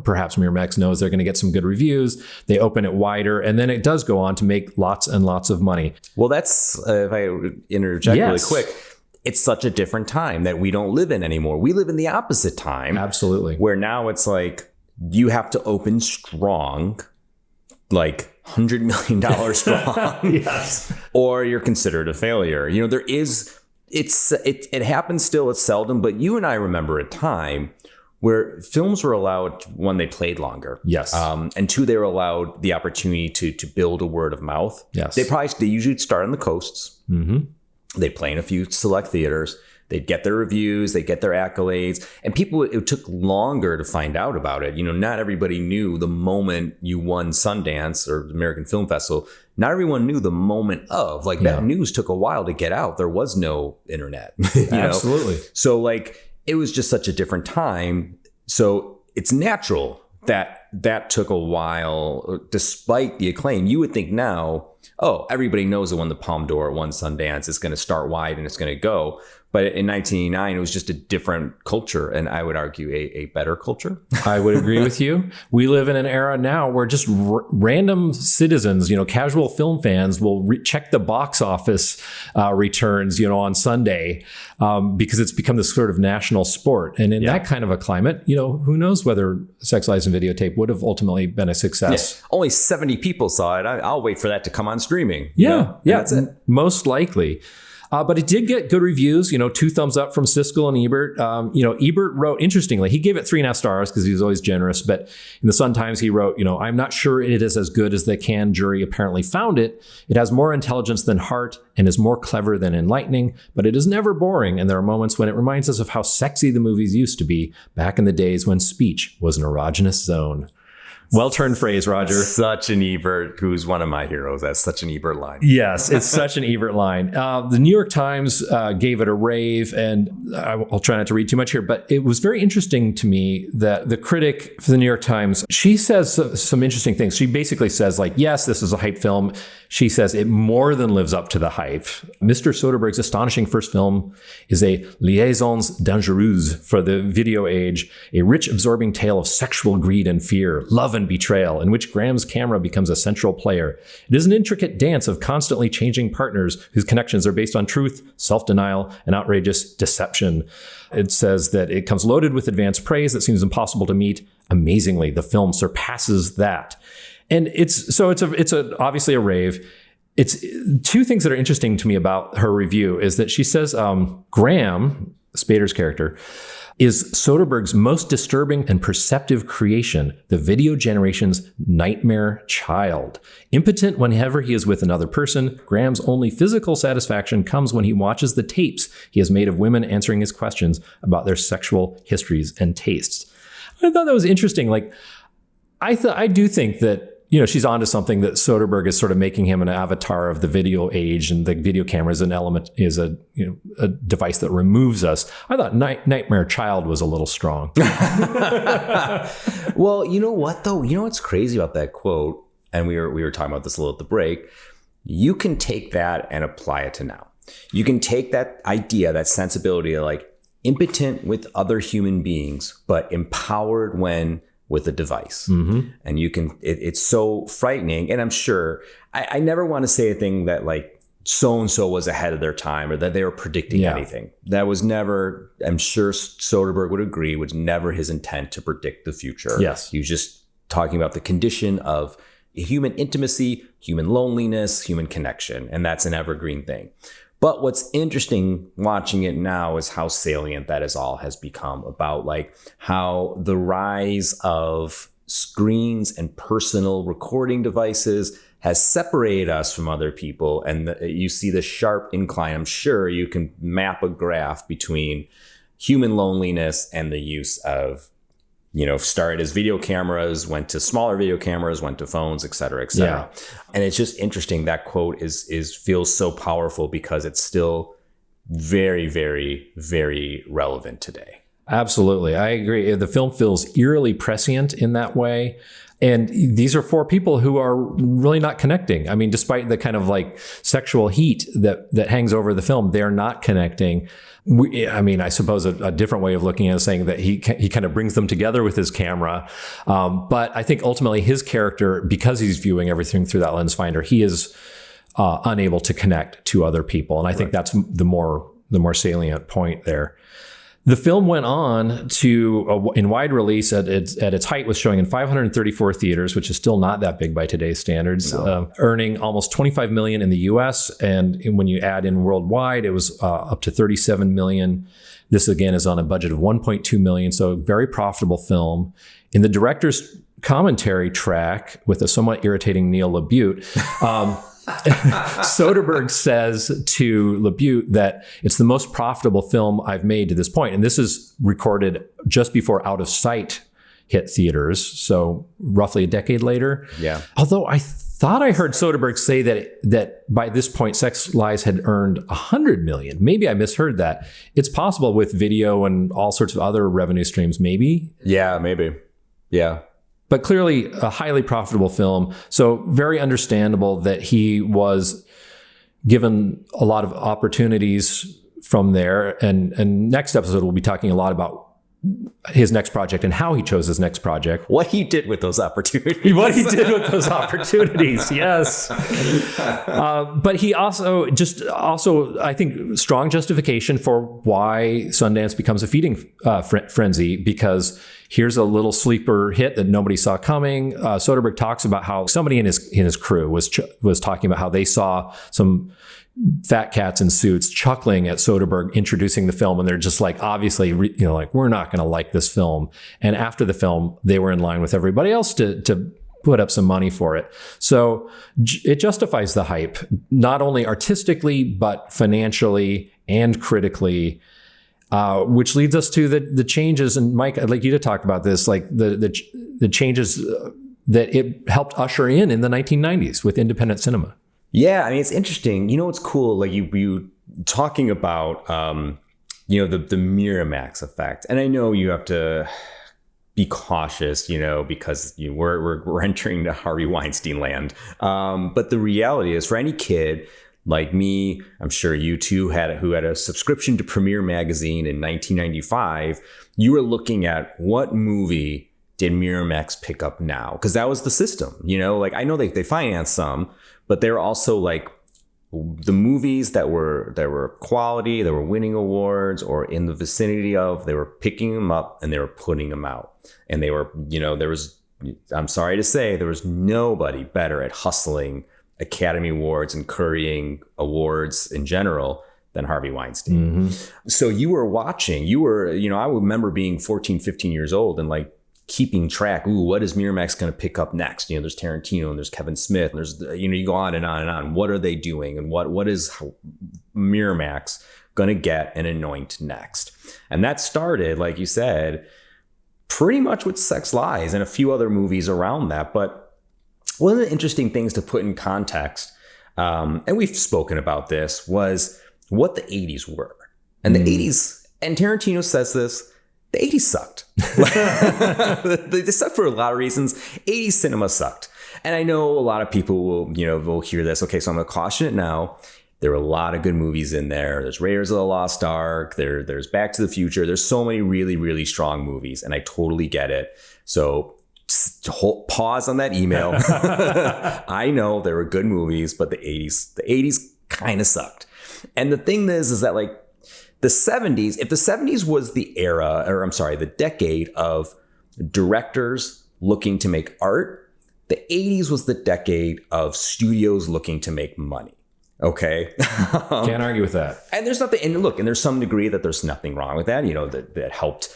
perhaps Miramax knows they're going to get some good reviews. They open it wider, and then it does go on to make lots and lots of money. Well, that's, if I interject really quick, it's such a different time that we don't live in anymore. We live in the opposite time. Absolutely. Where now it's like you have to open strong, like $100 million strong. Yes. Or you're considered a failure. It happens still, it's seldom, but you and I remember a time where films were allowed, one, they played longer. Yes. And two, they were allowed the opportunity to build a word of mouth. Yes. They usually start on the coasts. Mm-hmm. They play in a few select theaters. They'd get their reviews, they get their accolades, and it took longer to find out about it. Not everybody knew the moment you won Sundance or the American Film Festival. Not everyone knew the moment of, that news took a while to get out. There was no internet. Absolutely. So it was just such a different time. So it's natural that took a while, despite the acclaim. You would think now, everybody knows it won the Palme d'Or, it won Sundance, it's going to start wide and it's going to go. But in 1989, it was just a different culture, and I would argue a better culture. I would agree with you. We live in an era now where just random citizens, casual film fans will check the box office returns, on Sunday because it's become this sort of national sport. And in that kind of a climate, who knows whether Sex, Lies, and Videotape would have ultimately been a success. Yeah. Only 70 people saw it. I'll wait for that to come on streaming. Yeah, that's it. Most likely. But it did get good reviews, 2 thumbs up from Siskel and Ebert. Ebert wrote, interestingly, he gave it 3.5 stars because he was always generous. But in the Sun-Times, he wrote, I'm not sure it is as good as the Cannes jury apparently found it. It has more intelligence than heart and is more clever than enlightening, but it is never boring. And there are moments when it reminds us of how sexy the movies used to be back in the days when speech was an erogenous zone. Well-turned phrase, Roger. Such an Ebert, who's one of my heroes. That's such an Ebert line. Yes, it's such an Ebert line. The New York Times gave it a rave, and I'll try not to read too much here, but it was very interesting to me that the critic for the New York Times, she says some interesting things. She basically says, like, yes, this is a hype film. She says it more than lives up to the hype. Mr. Soderbergh's astonishing first film is a liaisons dangereuses for the video age, a rich, absorbing tale of sexual greed and fear, love and betrayal, in which Graham's camera becomes a central player. It is an intricate dance of constantly changing partners whose connections are based on truth, self-denial, and outrageous deception. It says that it comes loaded with advanced praise that seems impossible to meet. Amazingly, the film surpasses that. And it's obviously a rave. It's two things that are interesting to me about her review is that she says Graham, Spader's character, is Soderbergh's most disturbing and perceptive creation, the video generation's nightmare child. Impotent whenever he is with another person, Graham's only physical satisfaction comes when he watches the tapes he has made of women answering his questions about their sexual histories and tastes. I thought that was interesting. Like, I do think that, you know, she's onto something, that Soderbergh is sort of making him an avatar of the video age, and the video camera is a device that removes us. I thought Nightmare Child was a little strong. Well, you know what though? You know what's crazy about that quote? And we were talking about this a little at the break. You can take that and apply it to now. You can take that idea, that sensibility of like impotent with other human beings, but empowered when with a device. Mm-hmm. And you can, it's so frightening. And I'm sure, I never want to say a thing that like so-and-so was ahead of their time or that they were predicting anything. That was never, I'm sure Soderbergh would agree, was never his intent to predict the future. Yes. He was just talking about the condition of human intimacy, human loneliness, human connection. And that's an evergreen thing. But what's interesting watching it now is how salient that has become about like how the rise of screens and personal recording devices has separated us from other people. And you see the sharp incline. I'm sure you can map a graph between human loneliness and the use of, you know, started as video cameras, went to smaller video cameras, went to phones, et cetera, et cetera. Yeah. And it's just interesting. That quote feels so powerful because it's still very, very, very relevant today. Absolutely. I agree. The film feels eerily prescient in that way. And these are four people who are really not connecting. I mean, despite the kind of like sexual heat that hangs over the film, they're not connecting. I suppose a different way of looking at it is saying that he kind of brings them together with his camera. But I think ultimately his character, because he's viewing everything through that lens finder, he is unable to connect to other people. And I think that's the more salient point there. The film went on to, in wide release at its height, was showing in 534 theaters, which is still not that big by today's standards, earning almost $25 million in the US. And when you add in worldwide, it was up to $37 million. This, again, is on a budget of $1.2 million. So a very profitable film. In the director's commentary track with a somewhat irritating Neil LaBute, Soderbergh says to LaBute that it's the most profitable film I've made to this point. And this is recorded just before Out of Sight hit theaters, so roughly a decade later. Yeah. Although I thought I heard Soderbergh say that by this point, Sex Lies had earned $100 million. Maybe I misheard that. It's possible with video and all sorts of other revenue streams, maybe. Yeah, maybe. Yeah. But clearly a highly profitable film. So very understandable that he was given a lot of opportunities from there. And next episode, we'll be talking a lot about his next project and how he chose his next project. What he did with those opportunities. Yes. But he also, I think, strong justification for why Sundance becomes a feeding frenzy, because here's a little sleeper hit that nobody saw coming. Soderbergh talks about how somebody in his crew was talking about how they saw some fat cats in suits chuckling at Soderbergh introducing the film, and they're just like, obviously, like, we're not going to like this film. And after the film, they were in line with everybody else to put up some money for it. So it justifies the hype, not only artistically, but financially and critically, which leads us to the changes. And Mike, I'd like you to talk about this, like the changes that it helped usher in the 1990s with independent cinema. Yeah, I mean, it's interesting. You know, what's cool, like you talking about, you know, the Miramax effect. And I know you have to be cautious, you know, because we're entering the Harvey Weinstein land. But the reality is, for any kid like me, I'm sure you too who had a subscription to Premiere Magazine in 1995, you were looking at what movie did Miramax pick up now? Because that was the system, you know, like I know they financed some, but they're also like the movies that were quality, that were winning awards or in the vicinity of, they were picking them up and they were putting them out. And they were, you know, I'm sorry to say, there was nobody better at hustling Academy Awards and currying awards in general than Harvey Weinstein. Mm-hmm. So you were, you know, I remember being 14, 15 years old and like keeping track. Ooh, what is Miramax going to pick up next? You know, there's Tarantino and there's Kevin Smith and there's, you know, you go on and on and on. What are they doing? And what is Miramax going to get and anoint next? And that started, like you said, pretty much with Sex Lies and a few other movies around that. But one of the interesting things to put in context, and we've spoken about this, was what the 80s were. And the 80s, and Tarantino says this, the 80s sucked. They sucked for a lot of reasons. 80s cinema sucked. And I know a lot of people will hear this. Okay, so I'm going to caution it now. There were a lot of good movies in there. There's Raiders of the Lost Ark. There's Back to the Future. There's so many really, really strong movies. And I totally get it. So pause on that email. I know there were good movies, but the 80s kind of sucked. And the thing is that like the 70s, if the 70s was the the decade of directors looking to make art, the 80s was the decade of studios looking to make money. Okay. Can't argue with that. And there's nothing, and look, and there's some degree that there's nothing wrong with that, you know, that helped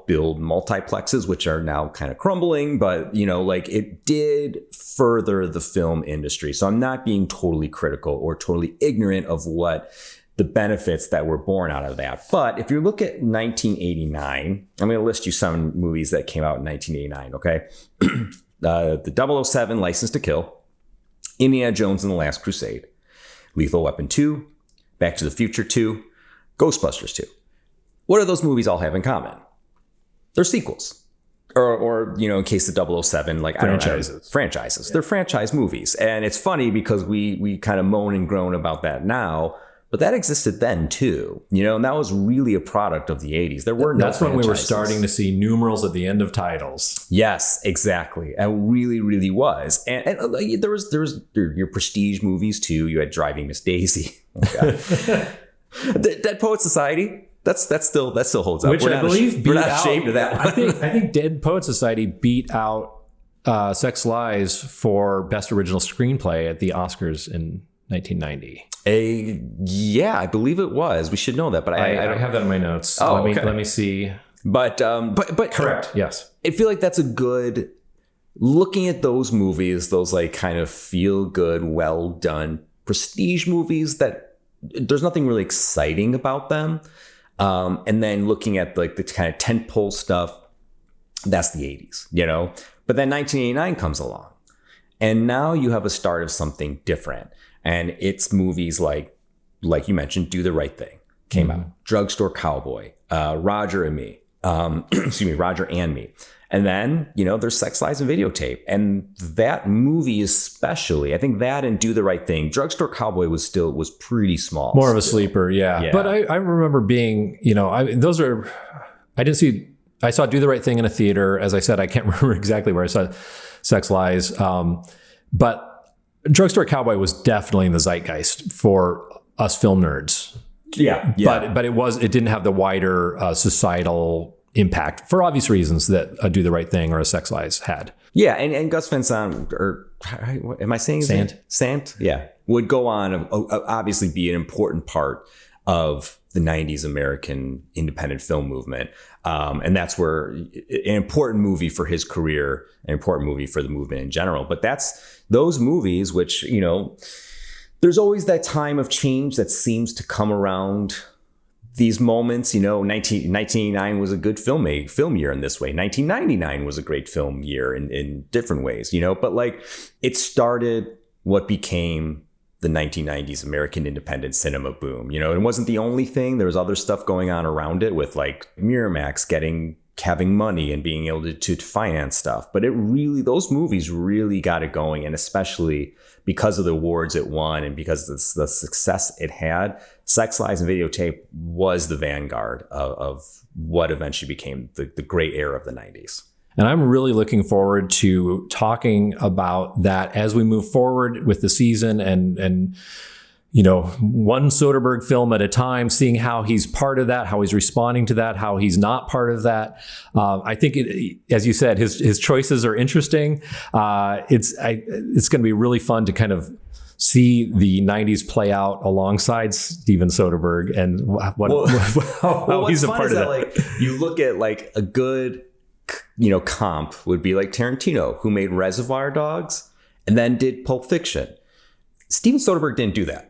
build multiplexes, which are now kind of crumbling, but you know, like it did further the film industry. So I'm not being totally critical or totally ignorant of what the benefits that were born out of that. But if you look at 1989, I'm going to list you some movies that came out in 1989. Okay. The 007 License to Kill, Indiana Jones and the Last Crusade, Lethal Weapon 2, Back to the Future 2, Ghostbusters 2. What do those movies all have in common? They're sequels. Or you know, in case of 007, like franchises. They're franchise movies. And it's funny because we kind of moan and groan about that now, but that existed then too, you know, and that was really a product of the 80s. There were no That's when we were starting to see numerals at the end of titles. Yes, exactly. It really, really was. And there was your prestige movies too. You had Driving Miss Daisy. Oh, Dead Poets Society. That still holds up. Which I believe we're not ashamed of that. I think Dead Poets Society beat out Sex Lies for Best Original Screenplay at the Oscars in 1990. Yeah, I believe it was. We should know that, but I don't have that in my notes. Oh, let me see. But correct. Yes, I feel like that's a good. Looking at those movies, those like kind of feel good, well done prestige movies that there's nothing really exciting about them. And then looking at like the kind of tentpole stuff, that's the 80s, you know. But then 1989 comes along, and now you have a start of something different. And it's movies like you mentioned, Do the Right Thing came out, Drugstore Cowboy, Roger and Me. And then, you know, there's Sex, Lies, and Videotape. And that movie especially, I think that and Do the Right Thing, Drugstore Cowboy was pretty small. More of a sleeper, yeah. But I remember being, you know, I saw Do the Right Thing in a theater. As I said, I can't remember exactly where I saw Sex, Lies. But Drugstore Cowboy was definitely in the zeitgeist for us film nerds. Yeah. But it didn't have the wider societal impact for obvious reasons that a Do the Right Thing or a Sex Lies had. Yeah, and Gus Van Sant, or am I saying his name? Sant? Yeah, would go on obviously be an important part of the 90s American independent film movement. And that's where an important movie for his career, an important movie for the movement in general. But that's those movies, which, you know, there's always that time of change that seems to come around these moments, 1999 was a good film year in this way. 1999 was a great film year in different ways, but like it started what became the 1990s American independent cinema boom. It wasn't the only thing. There was other stuff going on around it with like Miramax having money and being able to finance stuff. But those movies really got it going. And especially because of the awards it won and because of the success it had, Sex, Lies, and Videotape was the vanguard of what eventually became the great era of the 90s. And I'm really looking forward to talking about that as we move forward with the season and one Soderbergh film at a time, seeing how he's part of that, how he's responding to that, how he's not part of that. I think, as you said, his choices are interesting. It's going to be really fun to kind of see the 90s play out alongside Steven Soderbergh and how he's a part of that. Like, you look at like a good comp would be like Tarantino, who made Reservoir Dogs and then did Pulp Fiction. Steven Soderbergh didn't do that.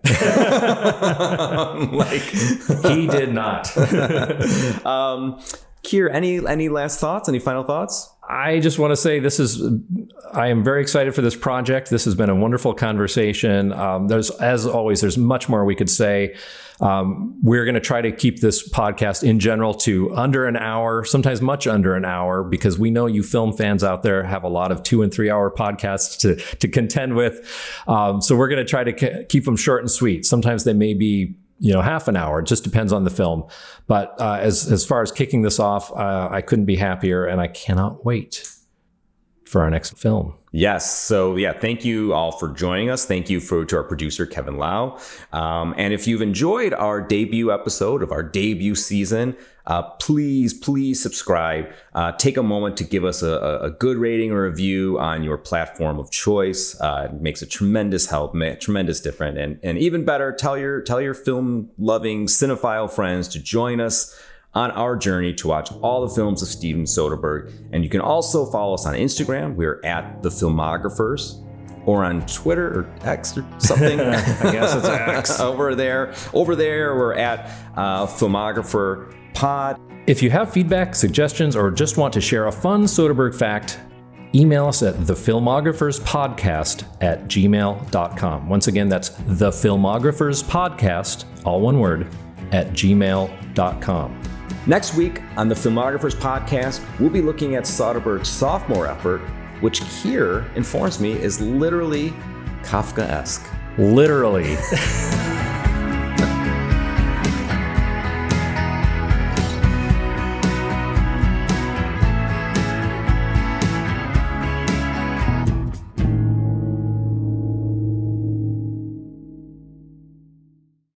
He did not. Keir, any last thoughts? Any final thoughts? I just want to say I am very excited for this project. This has been a wonderful conversation. As always, there's much more we could say. We're going to try to keep this podcast in general to under an hour, sometimes much under an hour, because we know you film fans out there have a lot of 2 and 3 hour podcasts to contend with. So we're going to try to keep them short and sweet. Sometimes they may be half an hour. It just depends on the film. But as far as kicking this off, I couldn't be happier, and I cannot wait for our next film. Yes. So thank you all for joining us. Thank you to our producer, Kevin Lau. And if you've enjoyed our debut episode of our debut season, please subscribe. Take a moment to give us a good rating or review on your platform of choice. It makes a tremendous help, tremendous difference. And even better, tell your film loving cinephile friends to join us on our journey to watch all the films of Steven Soderbergh. And you can also follow us on Instagram. We're at The Filmographers, or on Twitter or X or something. I guess it's X. Over there, we're at Filmographer Pod. If you have feedback, suggestions, or just want to share a fun Soderbergh fact, email us at thefilmographerspodcast@gmail.com. Once again, that's thefilmographerspodcast, all one word, @gmail.com. Next week on the Filmographers Podcast, we'll be looking at Soderbergh's sophomore effort, which Keir informs me is literally Kafkaesque. Literally.